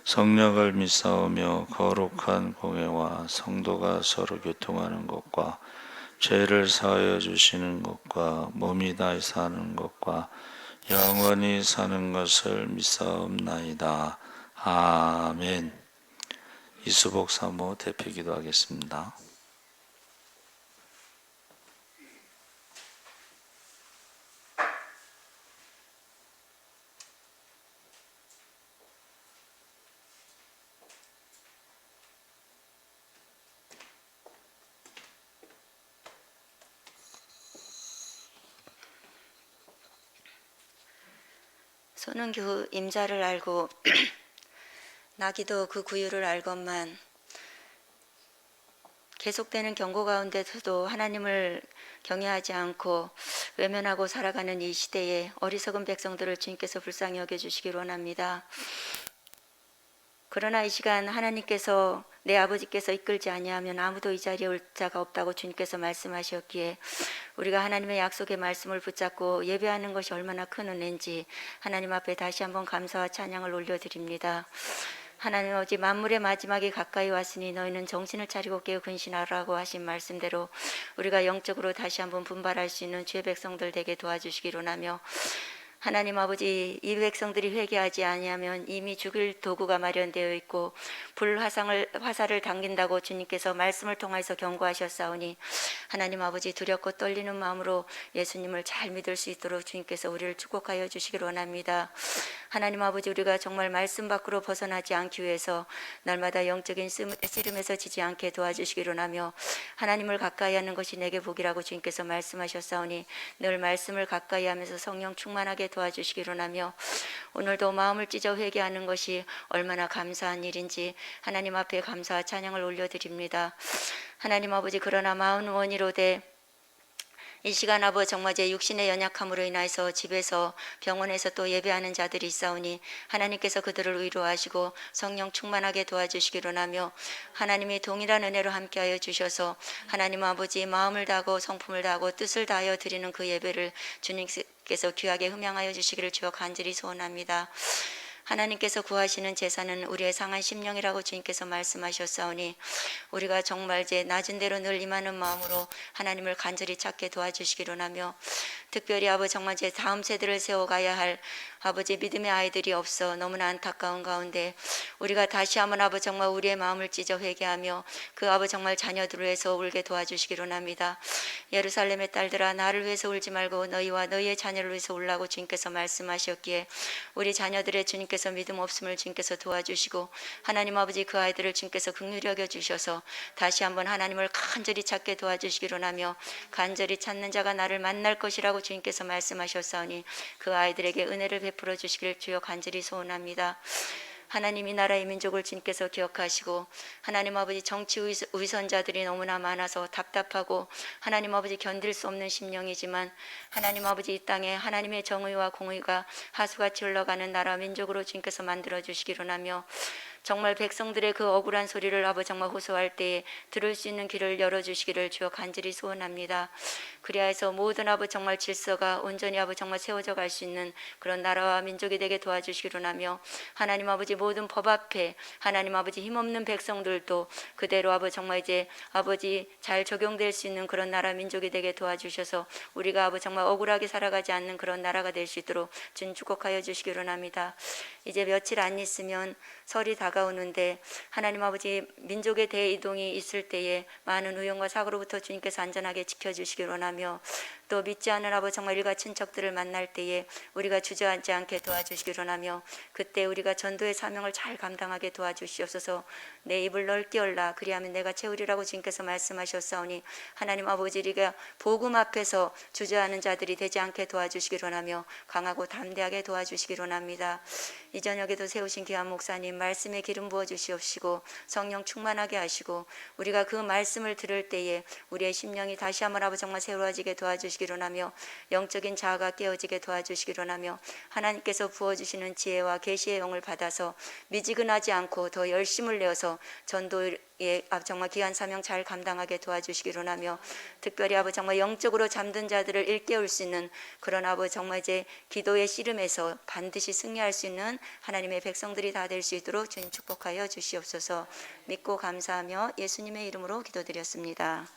성령을 믿사오며 거룩한 공회와 성도가 서로 교통하는 것과 죄를 사하여 주시는 것과 몸이 다시 사는 것과 영원히 사는 것을 믿사옵나이다. 아멘. 이수복 사모 대표 기도하겠습니다. 손은교 임자를 알고 나기도 그 구유를 알건만 계속되는 경고 가운데서도 하나님을 경외하지 않고 외면하고 살아가는 이 시대에 어리석은 백성들을 주님께서 불쌍히 여겨주시기를 원합니다. 그러나 이 시간 하나님께서 내 아버지께서 이끌지 아니하면 아무도 이 자리에 올 자가 없다고 주님께서 말씀하셨기에 우리가 하나님의 약속의 말씀을 붙잡고 예배하는 것이 얼마나 큰 은혜인지 하나님 앞에 다시 한번 감사와 찬양을 올려드립니다. 하나님 아버지, 만물의 마지막이 가까이 왔으니 너희는 정신을 차리고 깨어 근신하라고 하신 말씀대로 우리가 영적으로 다시 한번 분발할 수 있는 주의 백성들 되게 도와주시기로 하며, 하나님 아버지, 이 백성들이 회개하지 아니하면 이미 죽일 도구가 마련되어 있고 화살을 당긴다고 주님께서 말씀을 통해서 경고하셨사오니 하나님 아버지, 두렵고 떨리는 마음으로 예수님을 잘 믿을 수 있도록 주님께서 우리를 축복하여 주시기를 원합니다. 하나님 아버지, 우리가 정말 말씀 밖으로 벗어나지 않기 위해서 날마다 영적인 씨름에서 지지 않게 도와주시기를 하며, 하나님을 가까이 하는 것이 내게 복이라고 주님께서 말씀하셨사오니 늘 말씀을 가까이 하면서 성령 충만하게 도와주시기를 하며, 오늘도 마음을 찢어 회개하는 것이 얼마나 감사한 일인지 하나님 앞에 감사와 찬양을 올려드립니다. 하나님 아버지, 그러나 마음 원이로되 이 시간 아버지, 정말 제 육신의 연약함으로 인하여서 집에서 병원에서 또 예배하는 자들이 있사오니 하나님께서 그들을 위로하시고 성령 충만하게 도와주시기를 하며, 하나님이 동일한 은혜로 함께하여 주셔서 하나님 아버지, 마음을 다하고 성품을 다하고 뜻을 다하여 드리는 그 예배를 주님께서 귀하게 흠양하여 주시기를 주여 간절히 소원합니다. 하나님께서 구하시는 제사는 우리의 상한 심령이라고 주님께서 말씀하셨사오니 우리가 정말 제 낮은 대로 늘 임하는 마음으로 하나님을 간절히 찾게 도와주시기를 하며, 특별히 아버지, 정말 제 다음 세대를 세워가야 할 아버지 믿음의 아이들이 없어 너무나 안타까운 가운데 우리가 다시 한번 아버지 정말 우리의 마음을 찢어 회개하며 그 아버지 정말 자녀들을 위해서 울게 도와주시기를 합니다. 예루살렘의 딸들아, 나를 위해서 울지 말고 너희와 너희의 자녀를 위해서 울라고 주님께서 말씀하셨기에 우리 자녀들의 주님께서 믿음 없음을 주님께서 도와주시고 하나님 아버지, 그 아이들을 주님께서 긍휼히 여겨주셔서 다시 한번 하나님을 간절히 찾게 도와주시기를 하며, 간절히 찾는 자가 나를 만날 것이라고 주님께서 말씀하셨사오니 그 아이들에게 은혜를 베풀어 주시길 주여 간절히 소원합니다. 하나님이 나라의 민족을 주님께서 기억하시고 하나님 아버지, 정치 위선자들이 너무나 많아서 답답하고 하나님 아버지 견딜 수 없는 심령이지만 하나님 아버지, 이 땅에 하나님의 정의와 공의가 하수같이 흘러가는 나라 민족으로 주님께서 만들어 주시기를 하며, 정말 백성들의 그 억울한 소리를 아버지 정말 호소할 때에 들을 수 있는 길을 열어주시기를 주여 간절히 소원합니다. 그리하여서 모든 아버지 정말 질서가 온전히 아버지 정말 세워져 갈 수 있는 그런 나라와 민족이 되게 도와주시기를 하며, 하나님 아버지 모든 법 앞에 하나님 아버지 힘없는 백성들도 그대로 아버지 정말 이제 아버지 잘 적용될 수 있는 그런 나라 민족이 되게 도와주셔서 우리가 아버지 정말 억울하게 살아가지 않는 그런 나라가 될 수 있도록 주님 축복하여 주시기를 합니다. 이제 며칠 안 있으면 설이 다가오는데 하나님 아버지, 민족의 대이동이 있을 때에 많은 위험과 사고로부터 주님께서 안전하게 지켜주시기를 원하며, 또 믿지 않는 아버지 정말 일가 친척들을 만날 때에 우리가 주저앉지 않게 도와주시기를 원하며, 그때 우리가 전도의 사명을 잘 감당하게 도와주시옵소서. 내 입을 넓게 열라 그리하면 내가 채우리라고 주님께서 말씀하셨사오니 하나님 아버지, 우리가 복음 앞에서 주저하는 자들이 되지 않게 도와주시기를 원하며 강하고 담대하게 도와주시기를 원합니다. 이 저녁에도 세우신 귀한 목사님 말씀에 기름 부어 주시옵시고 성령 충만하게 하시고 우리가 그 말씀을 들을 때에 우리의 심령이 다시 한번 아버지 정말 새로워지게 도와주시기 도와주시기로 하며 영적인 자아가 깨어지게 도와주시기로 하며 하나님께서 부어주시는 지혜와 계시의 영을 받아서 미지근하지 않고 더 열심을 내어서 전도에 정말 귀한 사명 잘 감당하게 도와주시기로 하며 특별히 아버지 정말 영적으로 잠든 자들을 일깨울 수 있는 그런 아버지 정말 이제 기도의 씨름에서 반드시 승리할 수 있는 하나님의 백성들이 다 될 수 있도록 주님 축복하여 주시옵소서. 믿고 감사하며 예수님의 이름으로 기도드렸습니다.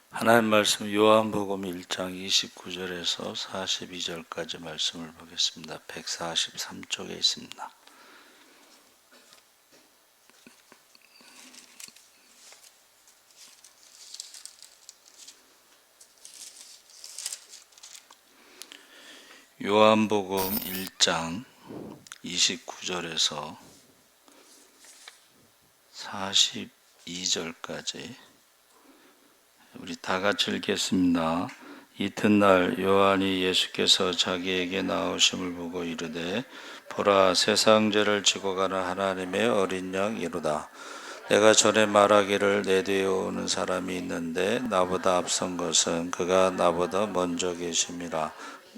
하나님 말씀 요한복음 1장 29절에서 42절까지 말씀을 보겠습니다. 143쪽에 있습니다. 요한복음 1장 29절에서 42절까지 우리 다 같이 읽겠습니다. 이튿날 요한이 예수께서 자기에게 나오심을 보고 이르되 보라 세상 죄를 지고 가는 하나님의 어린 양 이로다. 내가 전에 말하기를 내 뒤에 오는 사람이 있는데 나보다 앞선 것은 그가 나보다 먼저 계심이라.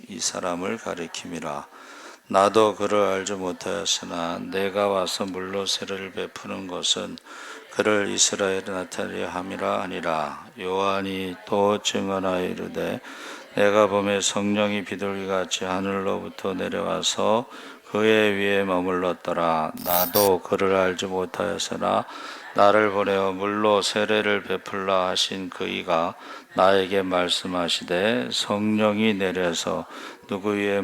이 사람을 가리킴이라. 나도 그를 알지 못하였으나 내가 와서 물로 세례를 베푸는 것은 그를 이스라엘에 나타내려 함이라 하니라. 요한이 또 증언하여 이르되 내가 보매 성령이 비둘기같이 하늘로부터 내려와서 그의 위에 머물렀더라. 나도 그를 알지 못하였으나 나를 보내어 물로 세례를 베풀라 하신 그이가 나에게 말씀하시되 성령이 내려서 누구 위에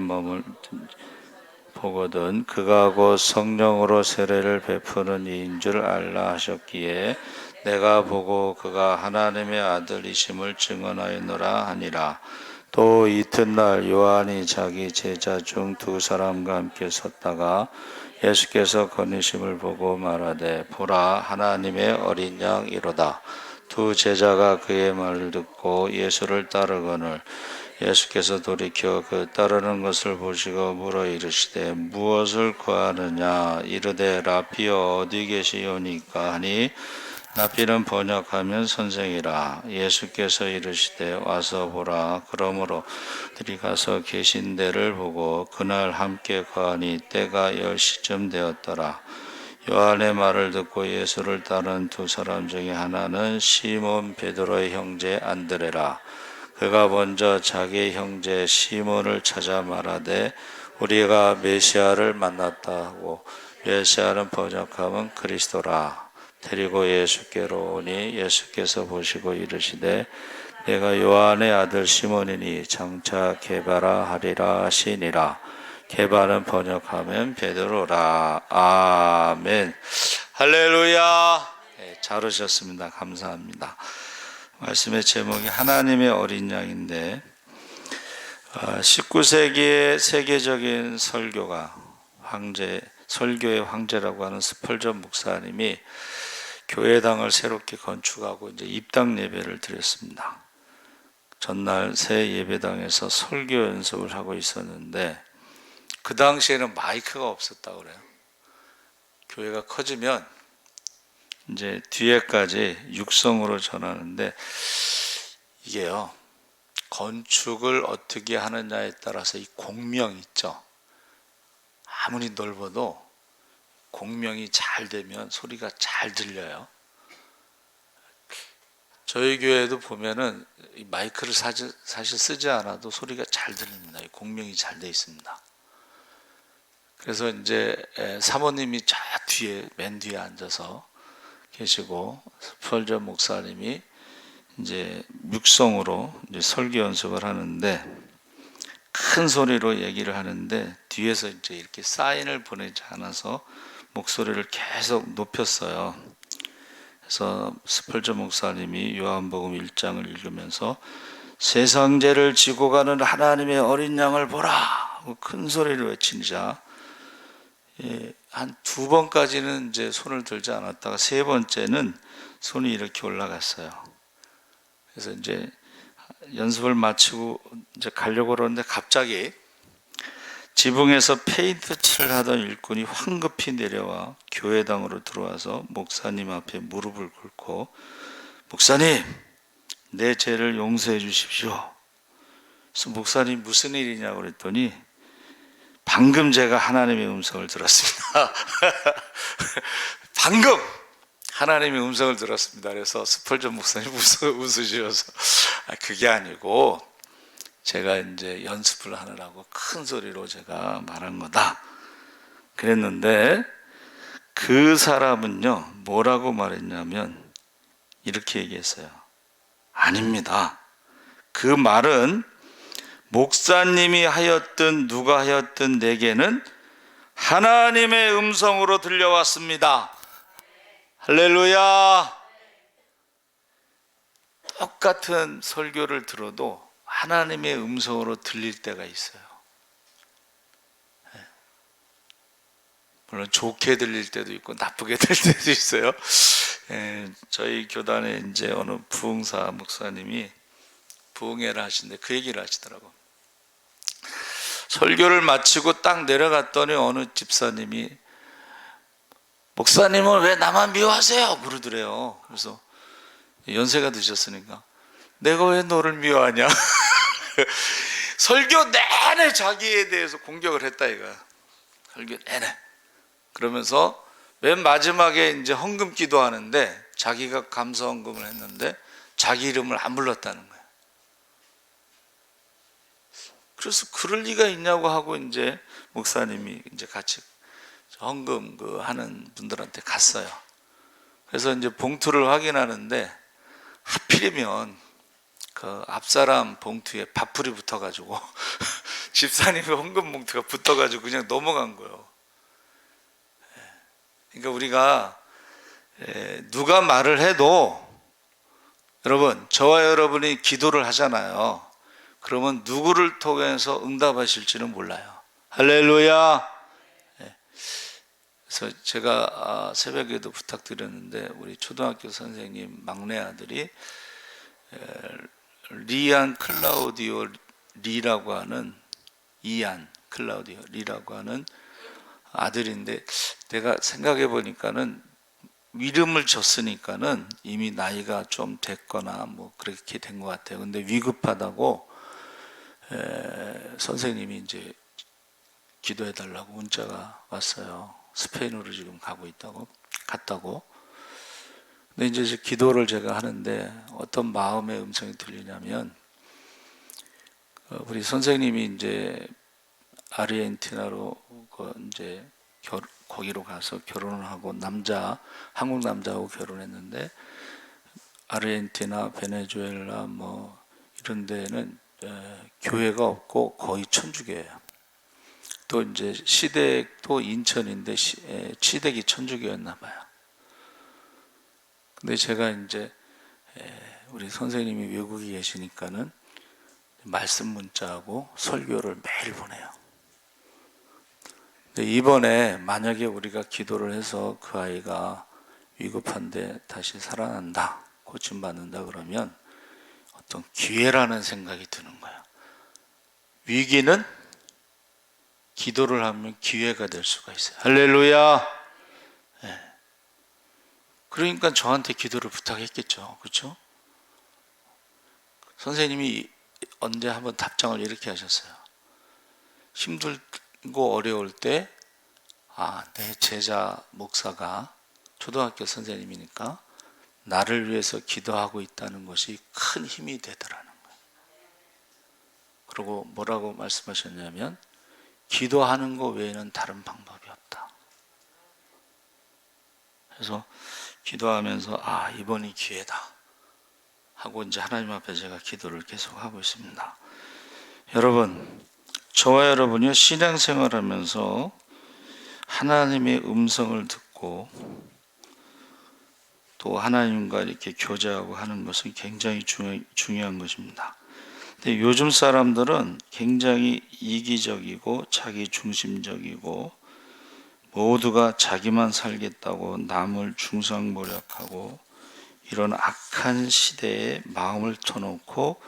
보거든 그가 곧 성령으로 세례를 베푸는 이인 줄 알라 하셨기에 내가 보고 그가 하나님의 아들이심을 증언하였노라 하니라. 또 이튿날 요한이 자기 제자 중 두 사람과 함께 섰다가 예수께서 거니심을 보고 말하되 보라 하나님의 어린 양 이로다. 두 제자가 그의 말을 듣고 예수를 따르거늘 예수께서 돌이켜 그 따르는 것을 보시고 물어 이르시되 무엇을 구하느냐. 이르되 라피여 어디 계시오니까 하니 라피는 번역하면 선생이라. 예수께서 이르시되 와서 보라. 그러므로 들이 가서 계신 데를 보고 그날 함께 거하니 때가 10시쯤 되었더라. 요한의 말을 듣고 예수를 따른 두 사람 중에 하나는 시몬 베드로의 형제 안드레라. 그가 먼저 자기 형제 시몬을 찾아 말하되 우리가 메시아를 만났다 하고 메시아는 번역하면 그리스도라. 데리고 예수께로 오니 예수께서 보시고 이르시되 내가 요한의 아들 시몬이니 장차 게바라 하리라 하시니라. 게바는 번역하면 베드로라. 아멘. 할렐루야. 네, 잘 오셨습니다. 감사합니다. 말씀의 제목이 하나님의 어린 양인데 19세기의 세계적인 설교가 설교의 황제라고 하는 스펄전 목사님이 교회당을 새롭게 건축하고 이제 입당 예배를 드렸습니다. 전날 새 예배당에서 설교 연습을 하고 있었는데 그 당시에는 마이크가 없었다고 그래요. 교회가 커지면 이제 뒤에까지 육성으로 전하는데 이게요 건축을 어떻게 하느냐에 따라서 이 공명 있죠. 아무리 넓어도 공명이 잘 되면 소리가 잘 들려요. 저희 교회도 보면은 이 마이크를 사실 쓰지 않아도 소리가 잘 들립니다. 이 공명이 잘 돼 있습니다. 그래서 이제 사모님이 저 뒤에 맨 뒤에 앉아서 계시고 스펄전 목사님이 이제 육성으로 이제 설교 연습을 하는데 큰 소리로 얘기를 하는데 뒤에서 이제 이렇게 사인을 보내지 않아서 목소리를 계속 높였어요. 그래서 스펄전 목사님이 요한복음 1장을 읽으면서 세상 죄를 지고 가는 하나님의 어린 양을 보라 하고 큰 소리로 외치자 한 두 번까지는 이제 손을 들지 않았다가 세 번째는 손이 이렇게 올라갔어요. 그래서 이제 연습을 마치고 이제 가려고 그러는데 갑자기 지붕에서 페인트 칠을 하던 일꾼이 황급히 내려와 교회당으로 들어와서 목사님 앞에 무릎을 꿇고 목사님, 내 죄를 용서해 주십시오. 그래서 목사님 무슨 일이냐고 그랬더니 방금 제가 하나님의 음성을 들었습니다. 방금 하나님의 음성을 들었습니다. 그래서 스펄전 목사님 웃으셔서 그게 아니고 제가 이제 연습을 하느라고 큰 소리로 제가 말한 거다 그랬는데 그 사람은요 뭐라고 말했냐면 이렇게 얘기했어요. 아닙니다. 그 말은 목사님이 하였든 누가 하였든 내게는 하나님의 음성으로 들려왔습니다. 할렐루야. 똑같은 설교를 들어도 하나님의 음성으로 들릴 때가 있어요. 물론 좋게 들릴 때도 있고 나쁘게 들릴 때도 있어요. 저희 교단에 이제 어느 부흥사 목사님이 부흥회를 하시는데 그 얘기를 하시더라고. 설교를 마치고 딱 내려갔더니 어느 집사님이 목사님은 왜 나만 미워하세요? 그러더래요. 그래서 연세가 드셨으니까 내가 왜 너를 미워하냐? 설교 내내 자기에 대해서 공격을 했다 이거야. 설교 내내. 그러면서 맨 마지막에 이제 헌금 기도하는데 자기가 감사 헌금을 했는데 자기 이름을 안 불렀다는 거야. 그래서 그럴 리가 있냐고 하고 이제 목사님이 이제 같이 헌금 그 하는 분들한테 갔어요. 그래서 이제 봉투를 확인하는데 하필이면 그 앞사람 봉투에 밥풀이 붙어가지고 집사님의 헌금 봉투가 붙어가지고 그냥 넘어간 거예요. 그러니까 우리가 누가 말을 해도 여러분 저와 여러분이 기도를 하잖아요. 그러면 누구를 통해서 응답하실지는 몰라요. 할렐루야. 그래서 제가 새벽에도 부탁드렸는데 우리 초등학교 선생님 막내 아들이 리안 클라우디오 리라고 하는 이안 클라우디오 리라고 하는 아들인데 내가 생각해 보니까는 이름을 줬으니까는 이미 나이가 좀 됐거나 뭐 그렇게 된 것 같아요. 근데 위급하다고 선생님이 이제 기도해 달라고 문자가 왔어요. 스페인으로 지금 갔다고. 근데 이제 기도를 제가 하는데 어떤 마음의 음성이 들리냐면 우리 선생님이 이제 아르헨티나로 이제 거기로 가서 결혼을 하고 한국 남자하고 결혼했는데 아르헨티나, 베네수엘라 뭐 이런 데는 교회가 없고 거의 천주교예요. 또 이제 시댁도 인천인데 시댁이 천주교였나 봐요. 근데 제가 이제 우리 선생님이 외국에 계시니까는 말씀 문자하고 설교를 매일 보내요. 근데 이번에 만약에 우리가 기도를 해서 그 아이가 위급한데 다시 살아난다, 고침받는다 그러면 어떤 기회라는 생각이 드는 거예요. 위기는 기도를 하면 기회가 될 수가 있어요. 할렐루야. 그러니까 저한테 기도를 부탁했겠죠. 그렇죠? 선생님이 언제 한번 답장을 이렇게 하셨어요. 힘들고 어려울 때 내 제자 목사가 초등학교 선생님이니까 나를 위해서 기도하고 있다는 것이 큰 힘이 되더라는 거예요. 그리고 뭐라고 말씀하셨냐면 기도하는 것 외에는 다른 방법이 없다. 그래서 기도하면서 이번이 기회다 하고 이제 하나님 앞에 제가 기도를 계속하고 있습니다. 여러분, 저와 여러분이 신앙생활하면서 하나님의 음성을 듣고 또 하나님과 이렇게 교제하고 하는 것은 굉장히 중요한 것입니다. 근데 요즘 사람들은 굉장히 이기적이고 자기 중심적이고 모두가 자기만 살겠다고 남을 중상모략하고 이런 악한 시대에 마음을 터놓고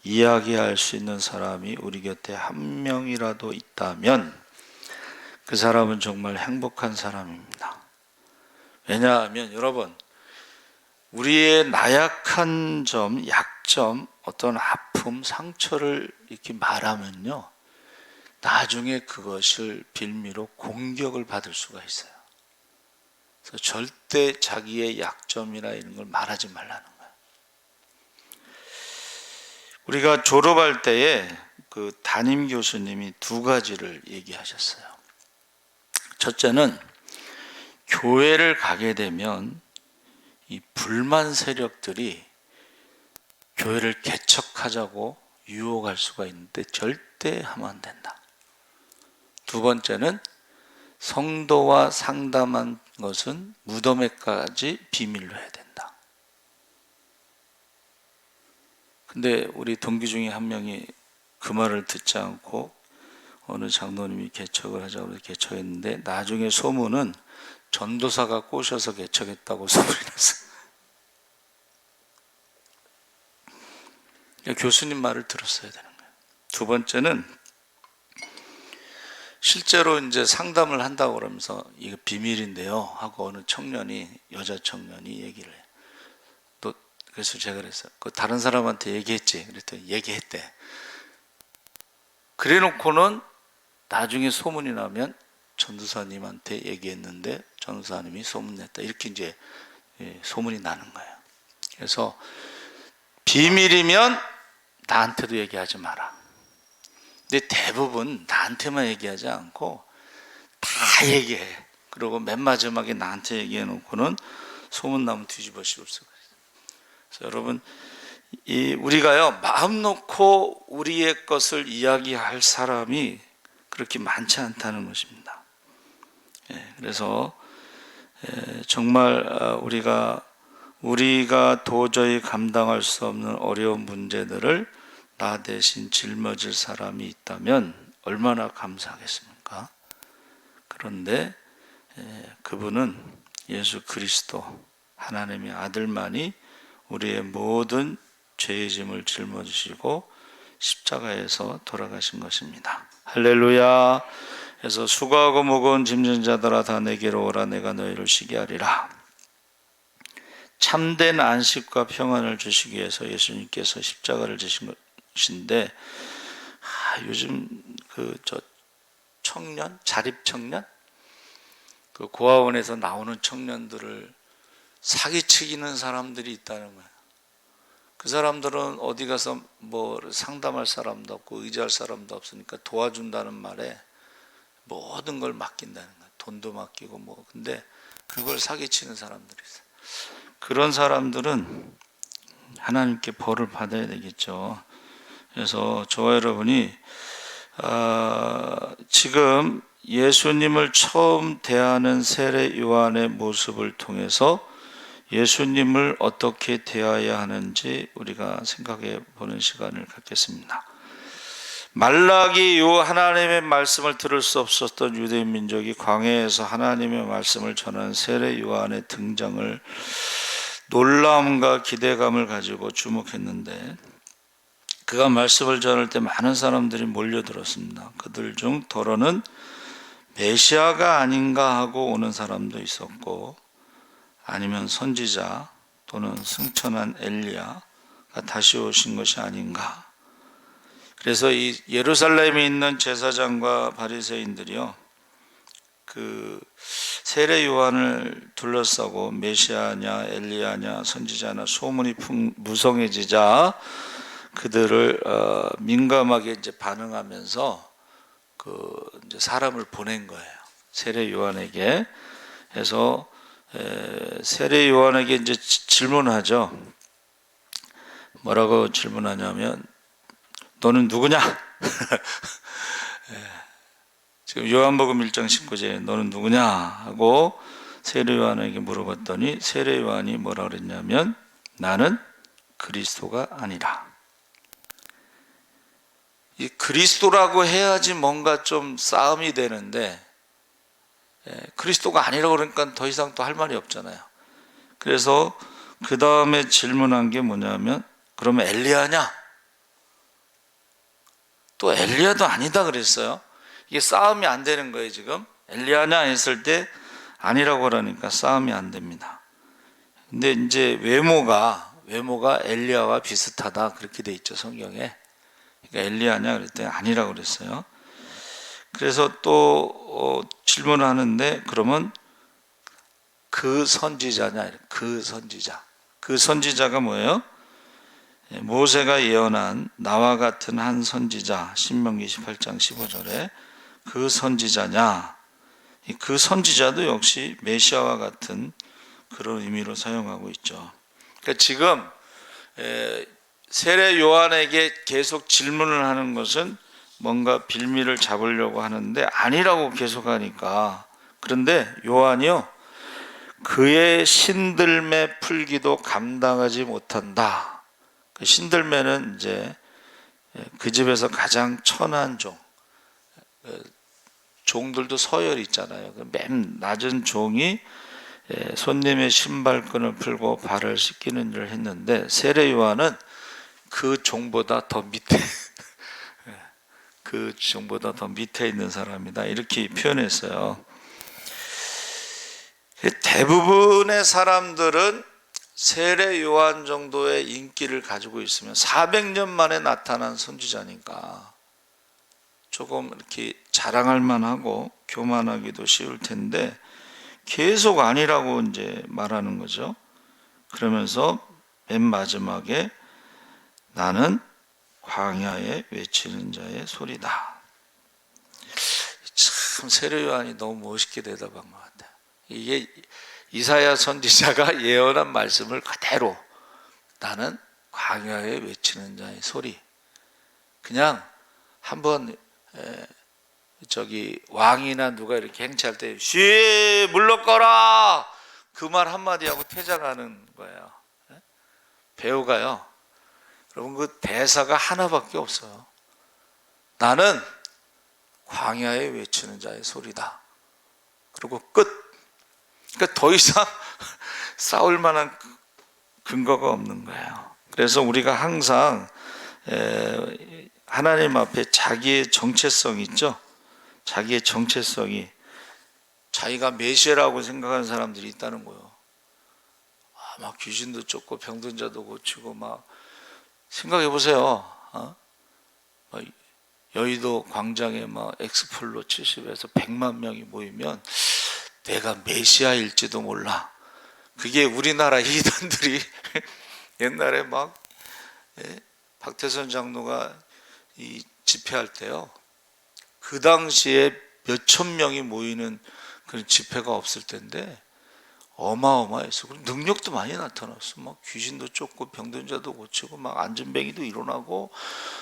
이야기할 수 있는 사람이 우리 곁에 한 명이라도 있다면 그 사람은 정말 행복한 사람입니다. 왜냐하면 여러분, 우리의 나약한 점, 약점, 어떤 아픔, 상처를 이렇게 말하면요, 나중에 그것을 빌미로 공격을 받을 수가 있어요. 그래서 절대 자기의 약점이나 이런 걸 말하지 말라는 거예요. 우리가 졸업할 때에 그 담임 교수님이 두 가지를 얘기하셨어요. 첫째는 교회를 가게 되면 이 불만 세력들이 교회를 개척하자고 유혹할 수가 있는데 절대 하면 안 된다. 두 번째는 성도와 상담한 것은 무덤에까지 비밀로 해야 된다. 근데 우리 동기 중에 한 명이 그 말을 듣지 않고 어느 장로님이 개척을 하자고 개척했는데 나중에 소문은 전도사가 꼬셔서 개척했다고 소문이 났어요. 교수님 말을 들었어야 되는 거예요. 두 번째는 실제로 이제 상담을 한다고 그러면서 이거 비밀인데요 하고 어느 청년이, 여자 청년이 얘기를 해요. 또 그래서 제가 그랬어요. 그 다른 사람한테 얘기했지? 그랬더니 얘기했대. 그래 놓고는 나중에 소문이 나면 전도사님한테 얘기했는데 전도사님이 소문냈다. 이렇게 이제 소문이 나는 거예요. 그래서 비밀이면 나한테도 얘기하지 마라. 근데 대부분 나한테만 얘기하지 않고 다 얘기해. 그리고 맨 마지막에 나한테 얘기해 놓고는 소문나면 뒤집어 씌울 수가 있어요. 그래서 여러분, 우리가요, 마음 놓고 우리의 것을 이야기할 사람이 그렇게 많지 않다는 것입니다. 그래서 정말 우리가 도저히 감당할 수 없는 어려운 문제들을 나 대신 짊어질 사람이 있다면 얼마나 감사하겠습니까? 그런데 그분은 예수 그리스도 하나님의 아들만이 우리의 모든 죄의 짐을 짊어지시고 십자가에서 돌아가신 것입니다. 할렐루야. 그래서 수고하고 무거운 짐진 자들아 다 내게로 오라. 내가 너희를 쉬게 하리라. 참된 안식과 평안을 주시기 위해서 예수님께서 십자가를 지신 것인데, 요즘 청년, 자립 청년, 그 고아원에서 나오는 청년들을 사기치기는 사람들이 있다는 거예요. 그 사람들은 어디 가서 뭐 상담할 사람도 없고 의지할 사람도 없으니까 도와준다는 말에 모든 걸 맡긴다는 거예요. 돈도 맡기고 뭐. 근데 그걸 사기치는 사람들이 있어요. 그런 사람들은 하나님께 벌을 받아야 되겠죠. 그래서 저와 여러분이 지금 예수님을 처음 대하는 세례 요한의 모습을 통해서 예수님을 어떻게 대해야 하는지 우리가 생각해 보는 시간을 갖겠습니다. 말라기 이후 하나님의 말씀을 들을 수 없었던 유대인 민족이 광야에서 하나님의 말씀을 전하는 세례 요한의 등장을 놀라움과 기대감을 가지고 주목했는데, 그가 말씀을 전할 때 많은 사람들이 몰려들었습니다. 그들 중 더러는 메시아가 아닌가 하고 오는 사람도 있었고, 아니면 선지자 또는 승천한 엘리야가 다시 오신 것이 아닌가. 그래서 이 예루살렘에 있는 제사장과 바리새인들이요, 그 세례 요한을 둘러싸고 메시아냐 엘리야냐 선지자냐 소문이 무성해지자 그들을 민감하게 이제 반응하면서 이제 사람을 보낸 거예요. 세례 요한에게. 해서 세례 요한에게 이제 질문하죠. 뭐라고 질문하냐면, 너는 누구냐? 지금 요한복음 1장 19절에 너는 누구냐 하고 세례 요한에게 물어봤더니 세례 요한이 뭐라 그랬냐면, 나는 그리스도가 아니라. 이 그리스도라고 해야지 뭔가 좀 싸움이 되는데, 그리스도가 아니라고 그러니까 더 이상 또 할 말이 없잖아요. 그래서 그 다음에 질문한 게 뭐냐면, 그러면 엘리야냐? 또 엘리야도 아니다 그랬어요. 이게 싸움이 안 되는 거예요. 지금 엘리야냐 했을 때 아니라고 그러니까 싸움이 안 됩니다. 근데 이제 외모가 엘리야와 비슷하다 그렇게 돼 있죠, 성경에. 그러니까 엘리야냐 그랬더니 아니라고 그랬어요. 그래서 또 질문을 하는데, 그러면 그 선지자냐? 그 선지자가 뭐예요? 모세가 예언한 나와 같은 한 선지자, 신명기 18장 15절에 그 선지자냐? 그 선지자도 역시 메시아와 같은 그런 의미로 사용하고 있죠. 그러니까 지금 세례 요한에게 계속 질문을 하는 것은 뭔가 빌미를 잡으려고 하는데 아니라고 계속하니까. 그런데 요한이요, 그의 신들매 풀기도 감당하지 못한다. 그 신들매는 이제 그 집에서 가장 천한 종들도 서열이 있잖아요. 맨 낮은 종이 손님의 신발끈을 풀고 발을 씻기는 일을 했는데, 세례 요한은 그 종보다 더 밑에 그 종보다 더 밑에 있는 사람이다 이렇게 표현했어요. 대부분의 사람들은 세례 요한 정도의 인기를 가지고 있으면 400년 만에 나타난 선지자니까 조금 이렇게 자랑할 만하고 교만하기도 쉬울 텐데 계속 아니라고 이제 말하는 거죠. 그러면서 맨 마지막에 나는 광야에 외치는 자의 소리다. 참 세례 요한이 너무 멋있게 대답한 것 같아요. 이게 이사야 선지자가 예언한 말씀을 그대로, 나는 광야에 외치는 자의 소리. 그냥 한번 왕이나 누가 이렇게 행차할 때 쉬 물러거라 그 말 한마디 하고 퇴장하는 거예요. 배우가요, 여러분 그 대사가 하나밖에 없어요. 나는 광야에 외치는 자의 소리다. 그리고 끝. 그러니까 더 이상 싸울 만한 근거가 없는 거예요. 그래서 우리가 항상 하나님 앞에 자기의 정체성이 있죠. 자기의 정체성이, 자기가 메시아라고 생각하는 사람들이 있다는 거예요. 막 귀신도 쫓고 병든 자도 고치고, 막 생각해 보세요. 여의도 광장에 막 엑스플로 70에서 100만 명이 모이면 내가 메시아일지도 몰라. 그게 우리나라 이단들이 옛날에 막 박태선 장로가 이 집회할 때요, 그 당시에 몇천 명이 모이는 그런 집회가 없을 텐데 어마어마했어. 그리고 능력도 많이 나타났어. 막 귀신도 쫓고 병든 자도 고치고 막 안진뱅이도 일어나고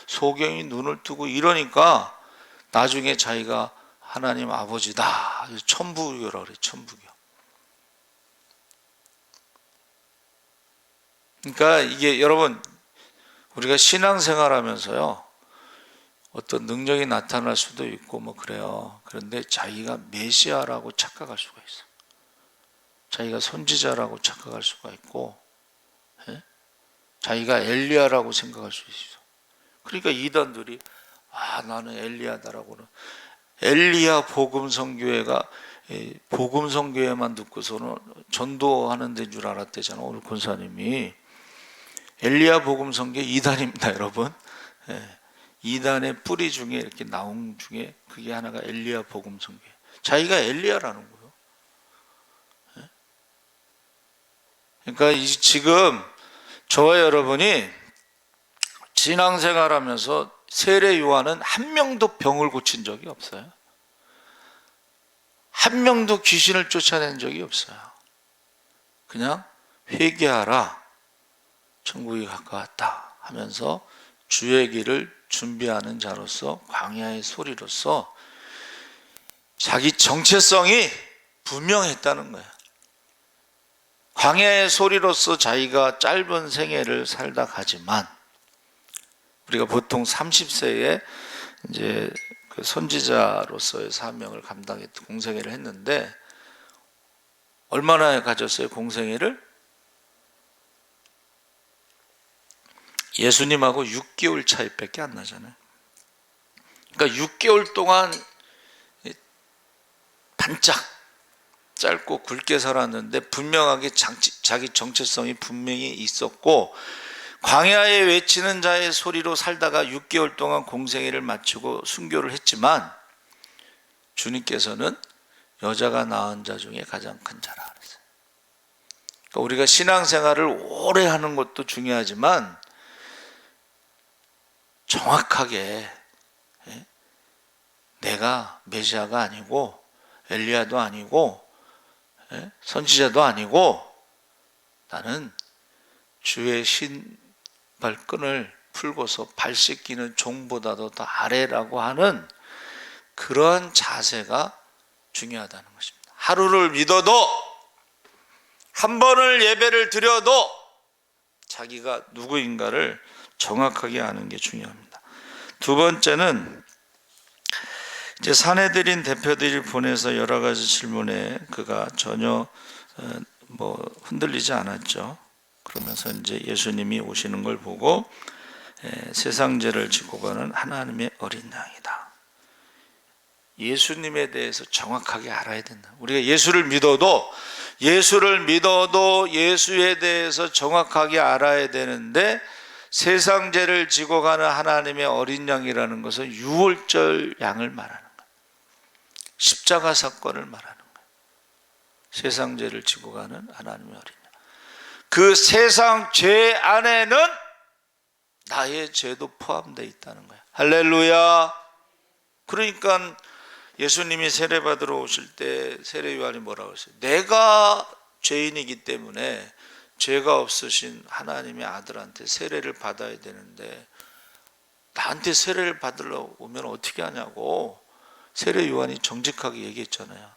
소경이 눈을 뜨고 이러니까 나중에 자기가 하나님 아버지다. 천부교라고 그래. 천부교. 그러니까 이게 여러분, 우리가 신앙생활하면서요, 어떤 능력이 나타날 수도 있고 뭐 그래요. 그런데 자기가 메시아라고 착각할 수가 있어. 자기가 선지자라고 착각할 수가 있고, 자기가 엘리야라고 생각할 수 있어. 그러니까 이단들이 나는 엘리야다라고는, 엘리야 복음성교회가 복음성교회만 듣고서는 전도하는 데인 줄 알았대잖아. 오늘 권사님이. 엘리야 복음성교회 이단입니다, 여러분. 이단의 뿌리 중에 이렇게 나온 중에 그게 하나가 엘리야 복음성교회. 자기가 엘리야라는 거예요. 그러니까 지금 저와 여러분이 신앙생활하면서 세례 요한은 한 명도 병을 고친 적이 없어요. 한 명도 귀신을 쫓아낸 적이 없어요. 그냥 회개하라, 천국이 가까웠다 하면서 주의 길을 준비하는 자로서, 광야의 소리로서 자기 정체성이 분명했다는 거예요. 광야의 소리로서 자기가 짧은 생애를 살다 가지만, 우리가 보통 30세에 이제 그 선지자로서의 사명을 감당했던 공생애를 했는데 얼마나 가졌어요? 공생애를? 예수님하고 6개월 차이밖에 안 나잖아요. 그러니까 6개월 동안 반짝 짧고 굵게 살았는데 분명하게 자기 정체성이 분명히 있었고, 광야에 외치는 자의 소리로 살다가 6개월 동안 공생애를 마치고 순교를 했지만 주님께서는 여자가 낳은 자 중에 가장 큰 자라 그랬어요. 그러니까 우리가 신앙생활을 오래 하는 것도 중요하지만 정확하게 내가 메시아가 아니고 엘리야도 아니고 선지자도 아니고 나는 주의 신발끈을 풀고서 발 씻기는 종보다도 더 아래라고 하는 그러한 자세가 중요하다는 것입니다. 하루를 믿어도, 한 번을 예배를 드려도 자기가 누구인가를 정확하게 아는 게 중요합니다. 두 번째는 이제 사내들인 대표들이 보내서 여러 가지 질문에 그가 전혀 흔들리지 않았죠. 그러면서 이제 예수님이 오시는 걸 보고 세상 죄를 지고 가는 하나님의 어린 양이다. 예수님에 대해서 정확하게 알아야 된다. 우리가 예수를 믿어도 예수에 대해서 정확하게 알아야 되는데, 세상 죄를 지고 가는 하나님의 어린 양이라는 것은 유월절 양을 말하는 거예요. 십자가 사건을 말하는 거예요. 세상 죄를 지고 가는 하나님의 어린 양. 그 세상 죄 안에는 나의 죄도 포함되어 있다는 거예요. 할렐루야. 그러니까 예수님이 세례받으러 오실 때 세례 요한이 뭐라고 했어요? 내가 죄인이기 때문에 죄가 없으신 하나님의 아들한테 세례를 받아야 되는데 나한테 세례를 받으러 오면 어떻게 하냐고 세례 요한이 정직하게 얘기했잖아요.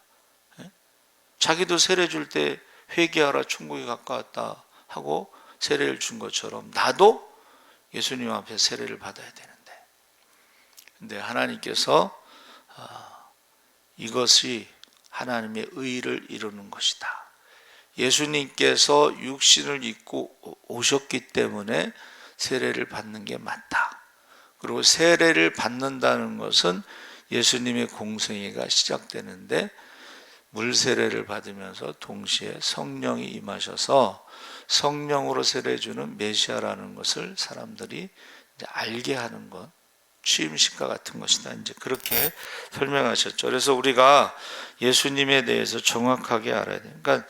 자기도 세례 줄 때 회개하라 천국이 가까웠다 하고 세례를 준 것처럼 나도 예수님 앞에 세례를 받아야 되는데, 근데 하나님께서 이것이 하나님의 의를 이루는 것이다. 예수님께서 육신을 입고 오셨기 때문에 세례를 받는 게 맞다. 그리고 세례를 받는다는 것은 예수님의 공생애가 시작되는데 물 세례를 받으면서 동시에 성령이 임하셔서 성령으로 세례 주는 메시아라는 것을 사람들이 이제 알게 하는 것, 취임식과 같은 것이다. 이제 그렇게 설명하셨죠. 그래서 우리가 예수님에 대해서 정확하게 알아야 돼요. 그러니까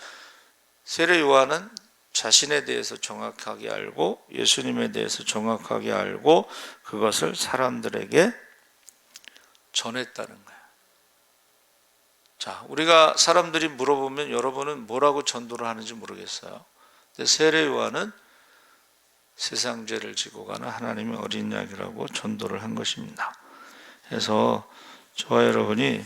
세례 요한은 자신에 대해서 정확하게 알고 예수님에 대해서 정확하게 알고 그것을 사람들에게 전했다는 거예요. 자, 우리가 사람들이 물어보면 여러분은 뭐라고 전도를 하는지 모르겠어요. 근데 세례 요한은 세상 죄를 지고 가는 하나님의 어린 양이라고 전도를 한 것입니다. 그래서 저와 여러분이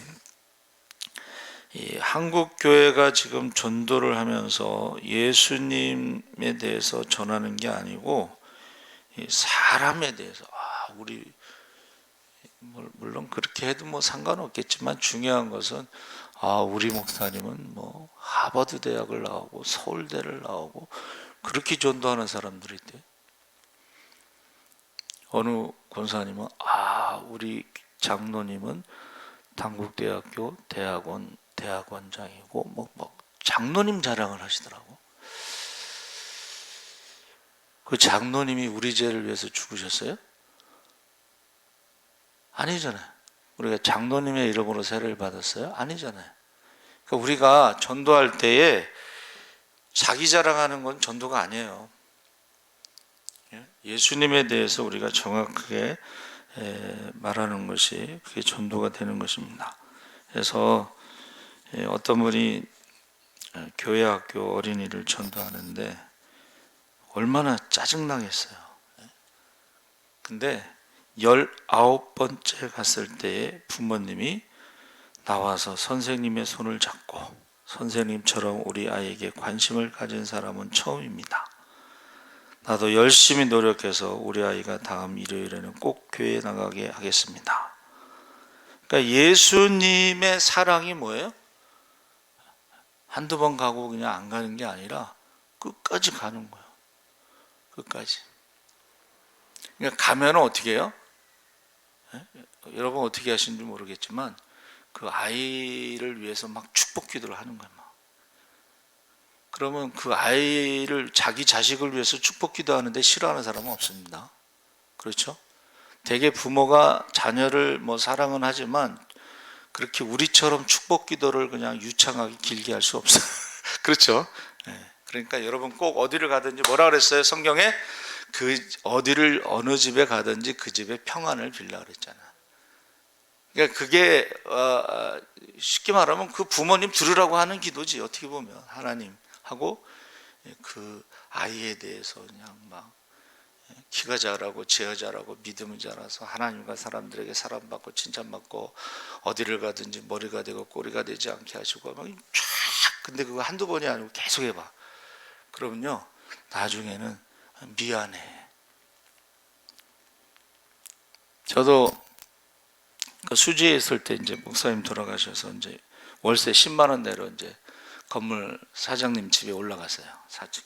이 한국 교회가 지금 전도를 하면서 예수님에 대해서 전하는 게 아니고 이 사람에 대해서 우리 물론 그렇게 해도 뭐 상관없겠지만 중요한 것은 우리 목사님은 뭐 하버드 대학을 나오고 서울대를 나오고 그렇게 전도하는 사람들이 있대요. 어느 권사님은 우리 장로님은 단국대학교 대학원장이고 뭐 장로님 자랑을 하시더라고. 그 장로님이 우리 죄를 위해서 죽으셨어요? 아니잖아요. 우리가 장로님의 이름으로 세례를 받았어요? 아니잖아요. 그러니까 우리가 전도할 때에 자기 자랑하는 건 전도가 아니에요. 예수님에 대해서 우리가 정확하게 말하는 것이 그게 전도가 되는 것입니다. 그래서 어떤 분이 교회 학교 어린이를 전도하는데 얼마나 짜증나겠어요. 근데 19번째 갔을 때에 부모님이 나와서 선생님의 손을 잡고 선생님처럼 우리 아이에게 관심을 가진 사람은 처음입니다. 나도 열심히 노력해서 우리 아이가 다음 일요일에는 꼭 교회에 나가게 하겠습니다. 그러니까 예수님의 사랑이 뭐예요? 한두 번 가고 그냥 안 가는 게 아니라 끝까지 가는 거예요. 끝까지. 그러니까 가면은 어떻게 해요? 여러분 어떻게 하시는지 모르겠지만 그 아이를 위해서 막 축복 기도를 하는 거예요. 막. 그러면 그 아이를 자기 자식을 위해서 축복 기도하는데 싫어하는 사람은 없습니다. 그렇죠? 대개 부모가 자녀를 뭐 사랑은 하지만 그렇게 우리처럼 축복 기도를 그냥 유창하게 길게 할 수 없어요. 그렇죠? 그러니까 여러분 꼭 어디를 가든지 뭐라 그랬어요? 성경에 그 어디를 어느 집에 가든지 그 집에 평안을 빌라 그랬잖아. 그러니까 그게 쉽게 말하면 그 부모님 들으라고 하는 기도지. 어떻게 보면 하나님하고 그 아이에 대해서 그냥 막 키가 자라고 지어 자라고 믿음을 자라서 하나님과 사람들에게 사랑받고 칭찬받고 어디를 가든지 머리가 되고 꼬리가 되지 않게 하시고 막 쫙. 근데 그거 한두 번이 아니고 계속 해봐. 그러면요 나중에는 미안해. 저도 그 수지에 있을 때 이제 목사님 돌아가셔서 이제 월세 10만 원 내로 이제 건물 사장님 집에 올라갔어요. 4층.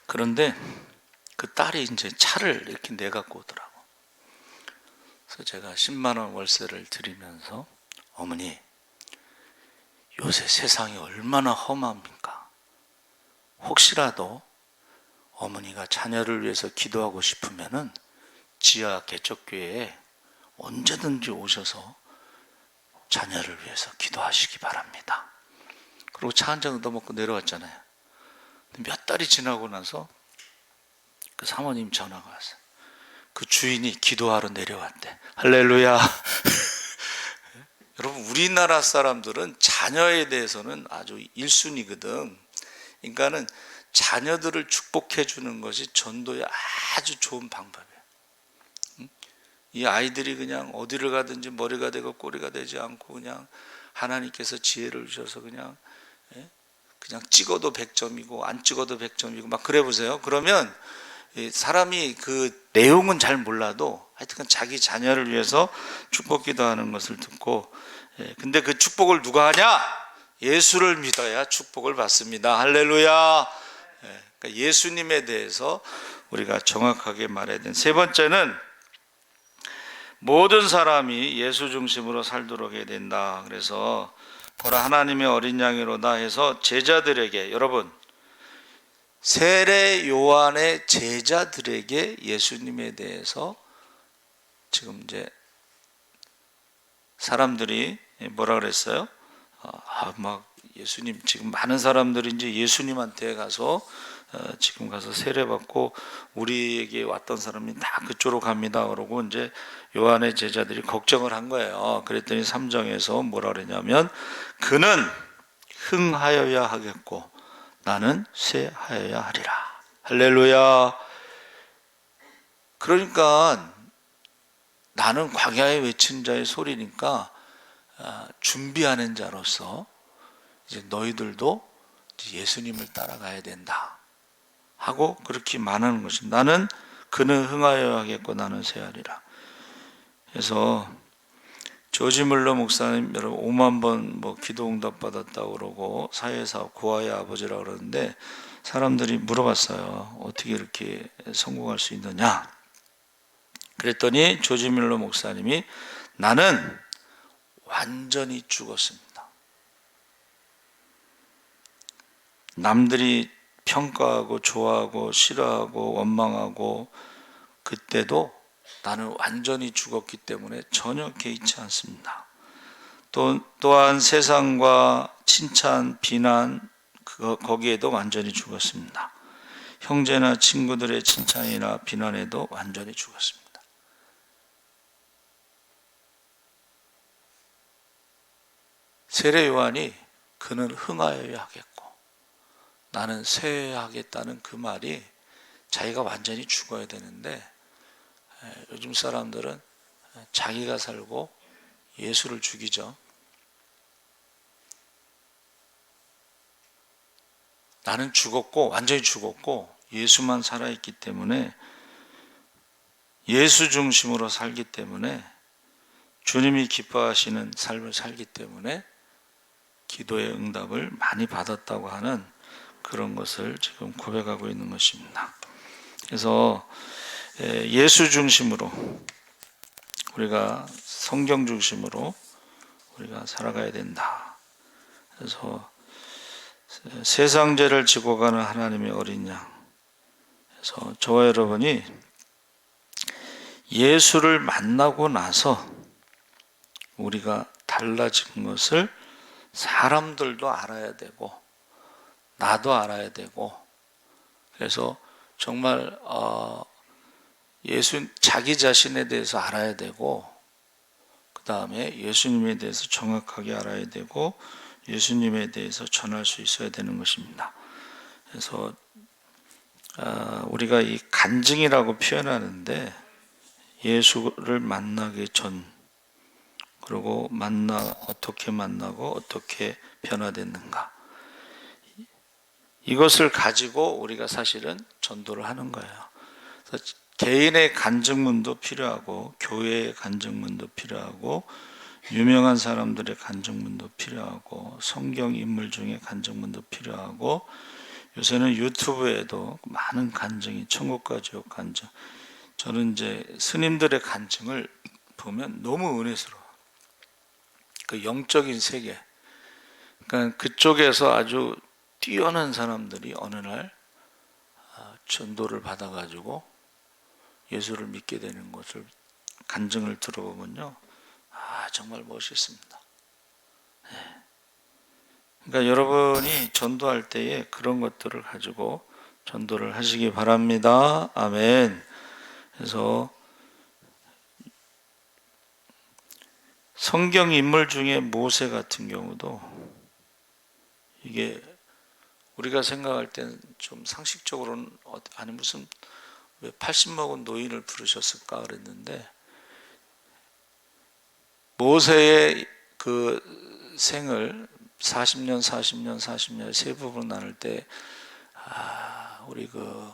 그런데 그 딸이 이제 차를 이렇게 내갖고 오더라고. 그래서 제가 10만 원 월세를 드리면서 어머니 요새 세상이 얼마나 험합니까? 혹시라도 어머니가 자녀를 위해서 기도하고 싶으면은 지하 개척교회에 언제든지 오셔서 자녀를 위해서 기도하시기 바랍니다. 그리고 차 한 잔 얻어먹고 내려왔잖아요. 몇 달이 지나고 나서 그 사모님 전화가 왔어요. 그 주인이 기도하러 내려왔대. 할렐루야. 여러분 우리나라 사람들은 자녀에 대해서는 아주 1순위거든. 그러니까는 자녀들을 축복해 주는 것이 전도의 아주 좋은 방법이에요. 이 아이들이 그냥 어디를 가든지 머리가 되고 꼬리가 되지 않고 그냥 하나님께서 지혜를 주셔서 그냥 찍어도 100점이고 안 찍어도 100점이고 막 그래 보세요. 그러면 사람이 그 내용은 잘 몰라도 하여튼 자기 자녀를 위해서 축복 기도하는 것을 듣고 근데 그 축복을 누가 하냐? 예수를 믿어야 축복을 받습니다. 할렐루야. 그러니까 예수님에 대해서 우리가 정확하게 말해야 되는 세 번째는 모든 사람이 예수 중심으로 살도록 해야 된다. 그래서 보라 하나님의 어린 양이로다 해서 제자들에게 여러분 세례 요한의 제자들에게 예수님에 대해서 지금 이제 사람들이 뭐라 그랬어요? 막 예수님 지금 많은 사람들이 이제 예수님한테 가서 지금 가서 세례받고 우리에게 왔던 사람이 다 그쪽으로 갑니다. 그러고 이제 요한의 제자들이 걱정을 한 거예요. 그랬더니 3장에서 뭐라 그러냐면 그는 흥하여야 하겠고 나는 쇠하여야 하리라. 할렐루야. 그러니까 나는 광야에 외친 자의 소리니까 준비하는 자로서 이제 너희들도 예수님을 따라가야 된다 하고 그렇게 말하는 것입니다. 나는 그는 흥하여야 하겠고 나는 쇠하리라. 그래서 조지 물러 목사님 여러분 5만 번 뭐 기도 응답 받았다고 그러고 사회사업 고아의 아버지라 그러는데 사람들이 물어봤어요. 어떻게 이렇게 성공할 수 있느냐? 그랬더니 조지 밀러 목사님이 나는 완전히 죽었습니다. 남들이 평가하고 좋아하고 싫어하고 원망하고 그때도 나는 완전히 죽었기 때문에 전혀 개의치 않습니다. 또한 세상과 칭찬, 비난 거기에도 완전히 죽었습니다. 형제나 친구들의 칭찬이나 비난에도 완전히 죽었습니다. 세례 요한이 그는 흥하여야 하겠고 나는 쇠하겠다는 그 말이 자기가 완전히 죽어야 되는데 요즘 사람들은 자기가 살고 예수를 죽이죠. 나는 죽었고 완전히 죽었고 예수만 살아있기 때문에 예수 중심으로 살기 때문에, 주님이 기뻐하시는 삶을 살기 때문에 기도의 응답을 많이 받았다고 하는 그런 것을 지금 고백하고 있는 것입니다. 그래서 예수 중심으로, 우리가 성경 중심으로 우리가 살아가야 된다. 그래서 세상 죄를 지고 가는 하나님의 어린 양. 그래서 저와 여러분이 예수를 만나고 나서 우리가 달라진 것을 사람들도 알아야 되고 나도 알아야 되고, 그래서 정말 자기 자신에 대해서 알아야 되고, 그 다음에 예수님에 대해서 정확하게 알아야 되고, 예수님에 대해서 전할 수 있어야 되는 것입니다. 그래서 우리가 이 간증이라고 표현하는데, 예수를 만나기 전, 그리고 어떻게 만나고 어떻게 변화됐는가, 이것을 가지고 우리가 사실은 전도를 하는 거예요. 그래서 개인의 간증문도 필요하고, 교회의 간증문도 필요하고, 유명한 사람들의 간증문도 필요하고, 성경 인물 중에 간증문도 필요하고, 요새는 유튜브에도 많은 간증이, 천국과 지옥 간증. 저는 이제 스님들의 간증을 보면 너무 은혜스러워. 그 영적인 세계. 그러니까 그쪽에서 아주 뛰어난 사람들이 어느 날 전도를 받아가지고 예수를 믿게 되는 것을, 간증을 들어보면요, 정말 멋있습니다. 그러니까 여러분이 전도할 때에 그런 것들을 가지고 전도를 하시기 바랍니다. 아멘. 그래서 성경 인물 중에 모세 같은 경우도, 이게 우리가 생각할 때는 좀 상식적으로는, 아니 무슨 왜 80 먹은 노인을 부르셨을까 그랬는데, 모세의 그 생을 40년 세 부분으로 나눌 때, 우리 그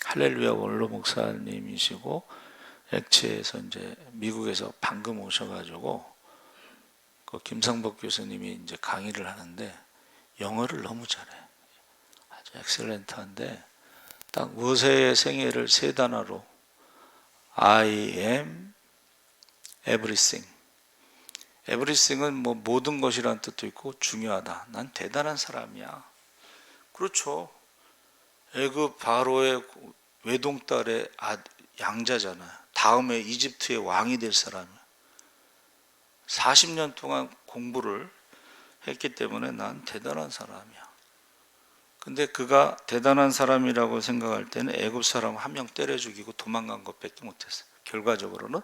할렐루야 원로 목사님이시고, 액체에서 이제 미국에서 방금 오셔가지고 그 김상복 교수님이 이제 강의를 하는데 영어를 너무 잘해. 아주 엑셀런트한데, 딱 모세의 생애를 세 단어로 I am everything. everything은 뭐 모든 것이라는 뜻도 있고 중요하다. 난 대단한 사람이야. 그렇죠. 애굽 바로의 외동딸의 양자잖아요. 다음에 이집트의 왕이 될 사람이야. 40년 동안 공부를 했기 때문에 난 대단한 사람이야. 근데 그가 대단한 사람이라고 생각할 때는 애굽 사람 한 명 때려 죽이고 도망간 것밖에 못했어요. 결과적으로는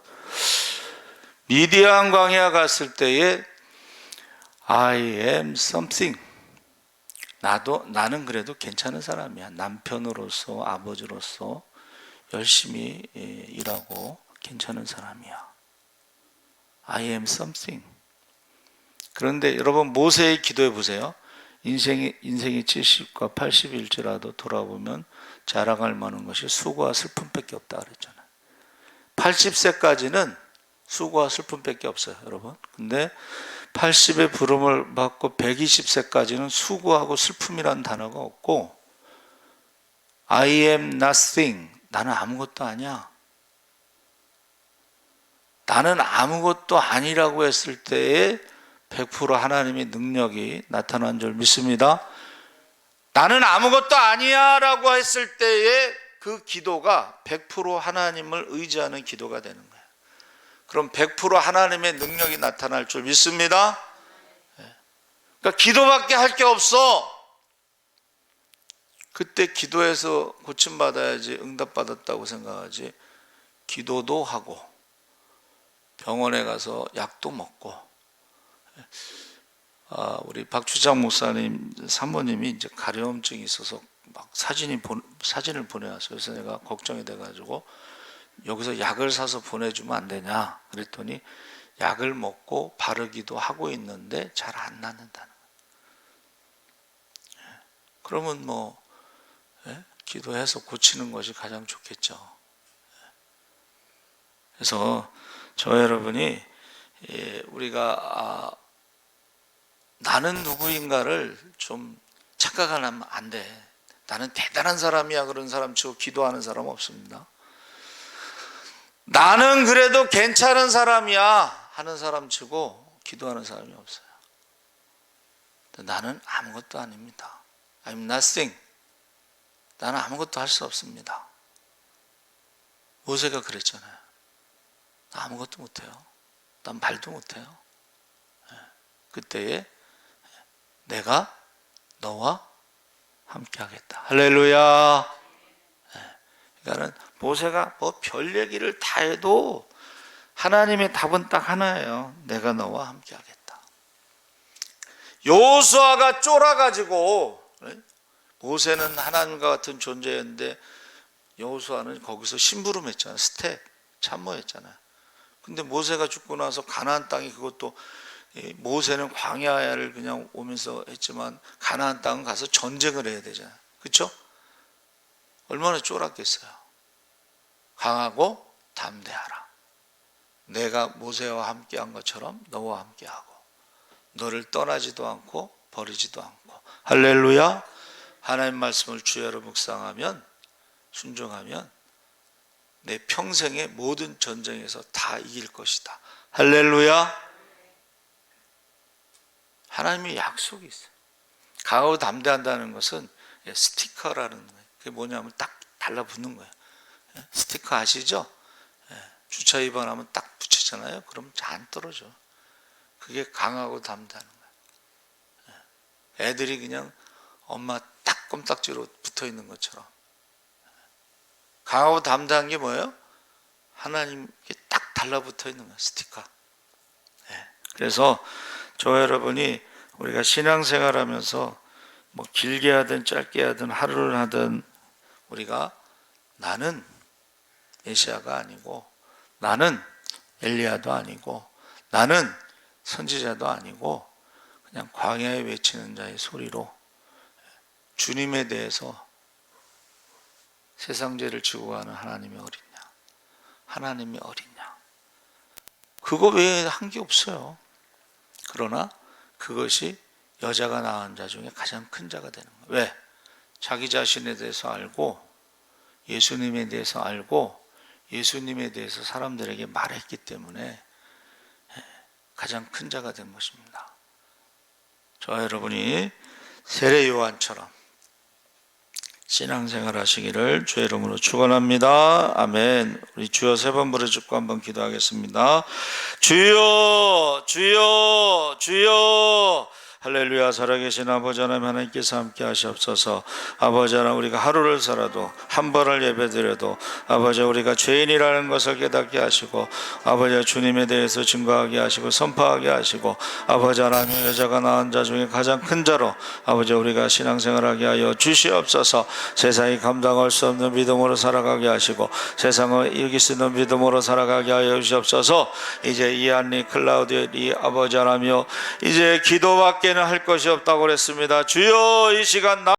미디안 광야 갔을 때에 I am something. 나는 그래도 괜찮은 사람이야. 남편으로서, 아버지로서 열심히 일하고 괜찮은 사람이야. I am something. 그런데 여러분, 모세의 기도해 보세요. 인생이 70과 80일지라도 돌아보면 자랑할 만한 것이 수고와 슬픔밖에 없다 그랬잖아요. 80세까지는 수고와 슬픔밖에 없어요, 여러분. 근데 80의 부름을 받고 120세까지는 수고하고 슬픔이라는 단어가 없고, I am nothing. 나는 아무것도 아니야. 나는 아무것도 아니라고 했을 때에 100% 하나님의 능력이 나타난 줄 믿습니다. 나는 아무것도 아니야 라고 했을 때에 그 기도가 100% 하나님을 의지하는 기도가 되는 거예요. 그럼 100% 하나님의 능력이 나타날 줄 믿습니다. 그러니까 기도밖에 할 게 없어. 그때 기도해서 고침받아야지 응답받았다고 생각하지, 기도도 하고 병원에 가서 약도 먹고. 우리 박주장 목사님 사모님이 이제 가려움증이 있어서 막 사진을 보내왔어요. 그래서 내가 걱정이 돼가지고 여기서 약을 사서 보내주면 안 되냐 그랬더니 약을 먹고 바르기도 하고 있는데 잘 안 낫는다는 거예요. 그러면 기도해서 고치는 것이 가장 좋겠죠. 그래서 저 여러분이 우리가 나는 누구인가를 좀 착각하면 안 돼. 나는 대단한 사람이야 그런 사람 치고 기도하는 사람 없습니다. 나는 그래도 괜찮은 사람이야 하는 사람 치고 기도하는 사람이 없어요. 나는 아무것도 아닙니다. I'm nothing. 나는 아무것도 할 수 없습니다. 모세가 그랬잖아요. 나 아무것도 못해요. 난 말도 못해요. 그때에 내가 너와 함께 하겠다. 할렐루야. 그러니까는 모세가 뭐 별 얘기를 다 해도 하나님의 답은 딱 하나예요. 내가 너와 함께 하겠다. 여호수아가 쫄아가지고, 모세는 하나님과 같은 존재였는데 여호수아는 거기서 심부름했잖아요. 스텝 참모했잖아요. 근데 모세가 죽고 나서 가나안 땅이, 그것도 모세는 광야를 그냥 오면서 했지만 가나안 땅은 가서 전쟁을 해야 되잖아요. 그렇죠? 얼마나 쫄았겠어요. 강하고 담대하라. 내가 모세와 함께한 것처럼 너와 함께하고 너를 떠나지도 않고 버리지도 않고. 할렐루야. 하나님 말씀을 주야로 묵상하면, 순종하면 내 평생의 모든 전쟁에서 다 이길 것이다. 할렐루야. 하나님의 약속이 있어요. 강하고 담대한다는 것은 스티커라는 거예요. 그게 뭐냐면 딱 달라붙는 거예요. 스티커 아시죠? 주차 위반하면 딱 붙이잖아요. 그럼 잘 안 떨어져. 그게 강하고 담대하는 거예요. 애들이 그냥 엄마 딱 껌딱지로 붙어 있는 것처럼. 강하고 담대한 게 뭐예요? 하나님께 딱 달라붙어 있는 거예요. 스티커. 그래서 저 여러분이 우리가 신앙생활하면서 뭐 길게 하든 짧게 하든 하루를 하든 우리가 나는 메시아가 아니고, 나는 엘리야도 아니고, 나는 선지자도 아니고 그냥 광야에 외치는 자의 소리로 주님에 대해서 세상 죄를 지고 가는 하나님이 어딨냐, 하나님이 어딨냐, 그거 외에 한 게 없어요. 그러나 그것이 여자가 낳은 자 중에 가장 큰 자가 되는 거예요. 왜? 자기 자신에 대해서 알고 예수님에 대해서 알고 예수님에 대해서 사람들에게 말했기 때문에 가장 큰 자가 된 것입니다. 저와 여러분이 세례 요한처럼 신앙생활 하시기를 주의 이름으로 축원합니다. 아멘. 우리 주여 세 번 부르짖고 한번 기도하겠습니다. 주여, 주여, 주여. 할렐루야. 살아계신 아버지 하나님, 하나님께서 함께 하시옵소서. 아버지 하나님, 우리가 하루를 살아도 한 번을 예배드려도 아버지 우리가 죄인이라는 것을 깨닫게 하시고 아버지 주님에 대해서 증거하게 하시고 선포하게 하시고 아버지 하나님, 여자가 낳은 자 중에 가장 큰 자로 아버지 우리가 신앙생활하게 하여 주시옵소서. 세상이 감당할 수 없는 믿음으로 살아가게 하시고 세상을 이길 수 있는 믿음으로 살아가게 하여 주시옵소서. 이제 이한리 클라우디엘이 아버지 하나님이여, 이제 기도밖에는 할 것이 없다고 그랬습니다. 주여, 이 시간